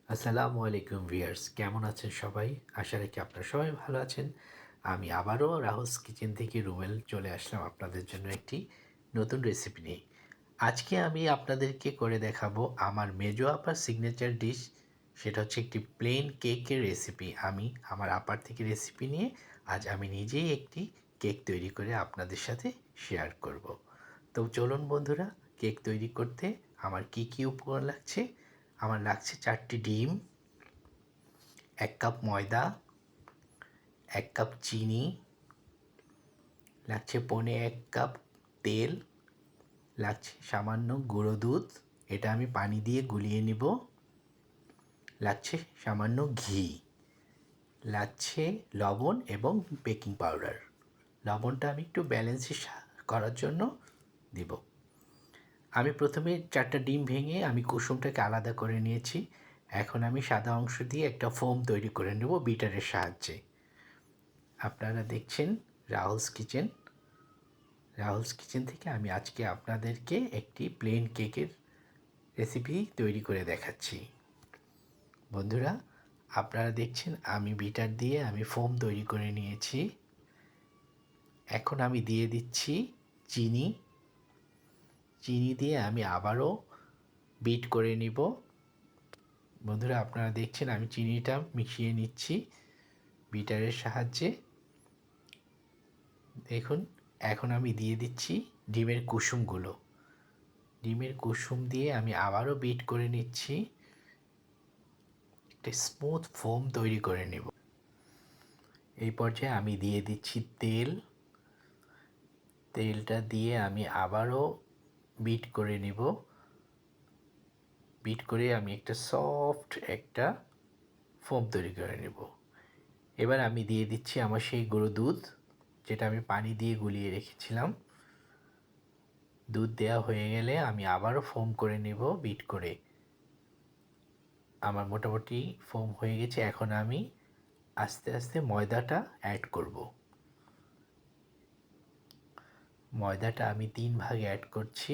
আসসালামু আলাইকুম ভিউয়ার্স, কেমন আছেন সবাই? আশা রাখি আপনারা সবাই ভালো আছেন। আমি আবারও রাহুলস কিচেন থেকে রুমেল চলে আসলাম আপনাদের জন্য একটি নতুন রেসিপি নিয়ে। আজকে আমি আপনাদেরকে করে দেখাবো আমার মেজো আপার সিগনেচার ডিশ। সেটা হচ্ছে একটি প্লেন কেকের রেসিপি। আমি আমার আপার থেকে রেসিপি নিয়ে আজ আমি নিজেই একটি কেক তৈরি করে আপনাদের সাথে শেয়ার করব। তো চলুন বন্ধুরা, কেক তৈরি করতে আমার কি কি উপকরণ লাগছে। আমার লাগছে 4টি ডিম, 1 কাপ ময়দা, 1 কাপ চিনি, লাগছে 1.25 কাপ তেল, লাগছে সামান্য গুঁড়ো দুধ, এটা আমি পানি দিয়ে গুলিয়ে নিব, লাগছে সামান্য ঘি, লাগছে লবণ এবং বেকিং পাউডার। লবণটা আমি একটু ব্যালেন্স করার জন্য দিব। আমি প্রথমে 4টা ডিম ভেঙে আমি কুসুমটাকে আলাদা করে নিয়েছি। এখন আমি সাদা অংশ দিয়ে একটা ফোম তৈরি করে নেব বিটারের সাহায্যে। আপনারা দেখছেন রাহুলস কিচেন থেকে আমি আজকে আপনাদেরকে একটি প্লেন কেকের রেসিপি তৈরি করে দেখাচ্ছি। বন্ধুরা, আপনারা দেখছেন আমি বিটার দিয়ে আমি ফোম তৈরি করে নিয়েছি। এখন আমি দিয়ে দিচ্ছি চিনি। চিনি দিয়ে আমি আবারও বিট করে নিব। বন্ধুরা, আপনারা দেখছেন আমি চিনিটা মিশিয়ে নিচ্ছি বিটারের সাহায্যে। দেখুন, এখন আমি দিয়ে দিচ্ছি ডিমের কুসুমগুলো। ডিমের কুসুম দিয়ে আমি আবারও বিট করে নিচ্ছি, একটা স্মুথ ফোম তৈরি করে নেব। এই পর্যায়ে আমি দিয়ে দিচ্ছি তেল। তেলটা দিয়ে আমি আবারও বিট করে নেব। বিট করে আমি একটা সফট একটা ফোম তৈরি করে নেব। এবার আমি দিয়ে দিচ্ছি আমার সেই গুঁড়ো দুধ, যেটা আমি পানি দিয়ে গুলিয়ে রেখেছিলাম। দুধ দেওয়া হয়ে গেলে আমি আবারও ফোম করে নেব বিট করে। আমার মোটামুটি ফোম হয়ে গেছে। এখন আমি আস্তে আস্তে ময়দাটা অ্যাড করব। ময়দাটা আমি 3 ভাগে অ্যাড করছি।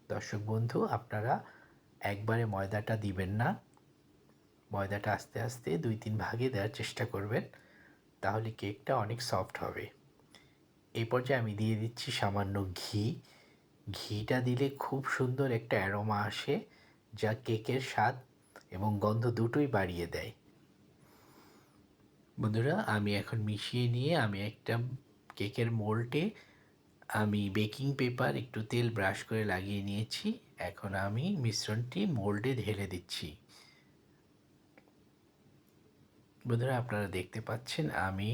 দর্শক বন্ধু, আপনারা একবারে ময়দাটা দিবেন না, ময়দাটা আস্তে আস্তে 2-3 ভাগে দেওয়ার চেষ্টা করবেন, তাহলে কেকটা অনেক সফট হবে। এই পর্যায়ে আমি দিয়ে দিচ্ছি সামান্য ঘি। ঘিটা দিলে খুব সুন্দর একটা অ্যারোমা আসে, যা কেকের স্বাদ এবং গন্ধ দুটোই বাড়িয়ে দেয়। বন্ধুরা, আমি এখন মিশিয়ে নিয়ে আমি একটা কেকের মোল্ডে আমি বেকিং পেপার একটু তেল ব্রাশ করে লাগিয়ে নিয়েছি। এখন আমি মিশ্রণটি মোল্ডে ঢেলে দিচ্ছি। বন্ধুরা, আপনারা দেখতে পাচ্ছেন আমি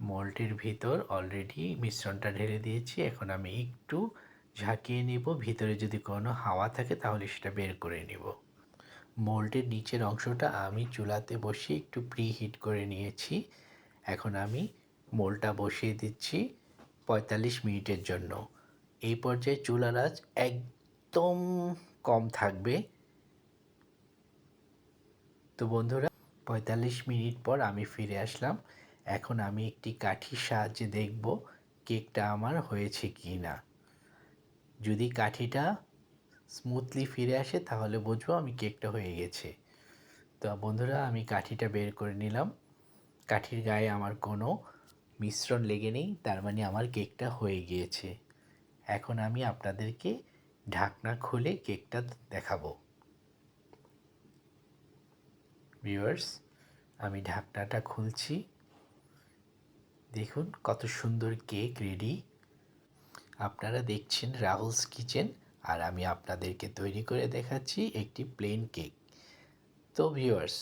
মোল্ডের ভিতর অলরেডি মিশ্রণটা ঢেলে দিয়েছি। এখন আমি একটু ঝাঁকিয়ে নিব, ভিতরে যদি কোনো হাওয়া থাকে তাহলে সেটা বের করে নিব। মোল্ডের নিচের অংশটা আমি চুলাতে বসিয়ে একটু প্রিহিট করে নিয়েছি। এখন আমি মোল্ডটা বসিয়ে দিচ্ছি 45 মিনিটের জন্য। এই পর্যায়ে চুলার আঁচ একদম কম থাকবে। তো বন্ধুরা, 45 মিনিট পর আমি ফিরে আসলাম। এখন আমি একটি কাঠির সাহায্যে দেখব কেকটা আমার হয়েছে কি না। যদি কাঠিটা স্মুথলি ফিরে আসে তাহলে বুঝবো আমি কেকটা হয়ে গেছে। তো বন্ধুরা, আমি কাঠিটা বের করে নিলাম। কাঠির গায়ে আমার কোনো মিশ্রণ লেগে নেই, তার মানে আমার কেকটা হয়ে গিয়েছে। এখন আমি আপনাদেরকে ঢাকনা খুলে কেকটা দেখাবো। ভিউয়ার্স, আমি ঢাকনাটা খুলছি। দেখুন কত সুন্দর কেক রেডি। আপনারা দেখছেন রাহুলস কিচেন, আর আমি আপনাদেরকে তৈরি করে দেখাচ্ছি একটি প্লেন কেক। তো ভিউয়ার্স,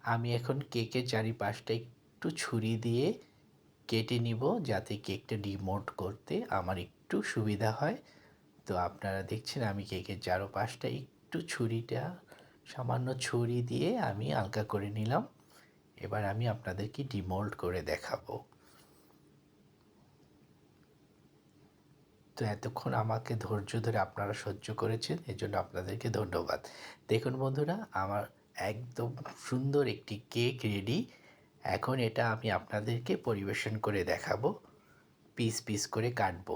আমি এখন কেকের চারিপাশটা একটু ছুরি দিয়ে কেটে নিব, যাতে কেকটা ডিমোল্ড করতে আমার একটু সুবিধা হয়। তো আপনারা দেখছেন আমি কেকের চারপাশটা একটু সামান্য ছুরি দিয়ে আমি হালকা করে নিলাম। এবার আমি আপনাদেরকে ডিমোল্ড করে দেখাবো। তো এতক্ষণ আমাকে ধৈর্য ধরে আপনারা সহ্য করেছেন, এজন্য আপনাদেরকে ধন্যবাদ। দেখুন বন্ধুরা, আমার একদম সুন্দর একটি কেক রেডি। এখন এটা আমি আপনাদেরকে পরিবেশন করে দেখাবো, পিস পিস করে কাটবো।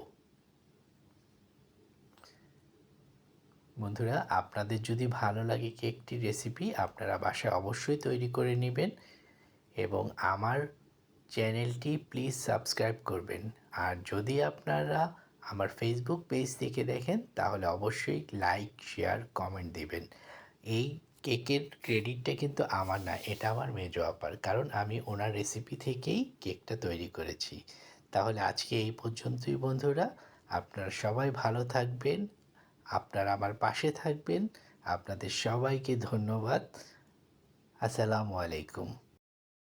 বন্ধুরা, আপনাদের যদি ভালো লাগে কেকটি রেসিপি আপনারা বাসায় অবশ্যই তৈরি করে নেবেন এবং আমার চ্যানেলটি প্লিজ সাবস্ক্রাইব করবেন। আর যদি আপনারা আমার ফেসবুক পেজ থেকে দেখেন তাহলে অবশ্যই লাইক, শেয়ার, কমেন্ট দিবেন। এই কেকের ক্রেডিটটা কিন্তু আমার না, এটা আমার মেজো আপার, কারণ আমি ওনার রেসিপি থেকেই কেকটা তৈরি করেছি। তাহলে আজকে এই পর্যন্তই বন্ধুরা, আপনারা সবাই ভালো থাকবেন, আপনারা আমার পাশে থাকবেন। আপনাদের সবাইকে ধন্যবাদ। আসসালামু আলাইকুম।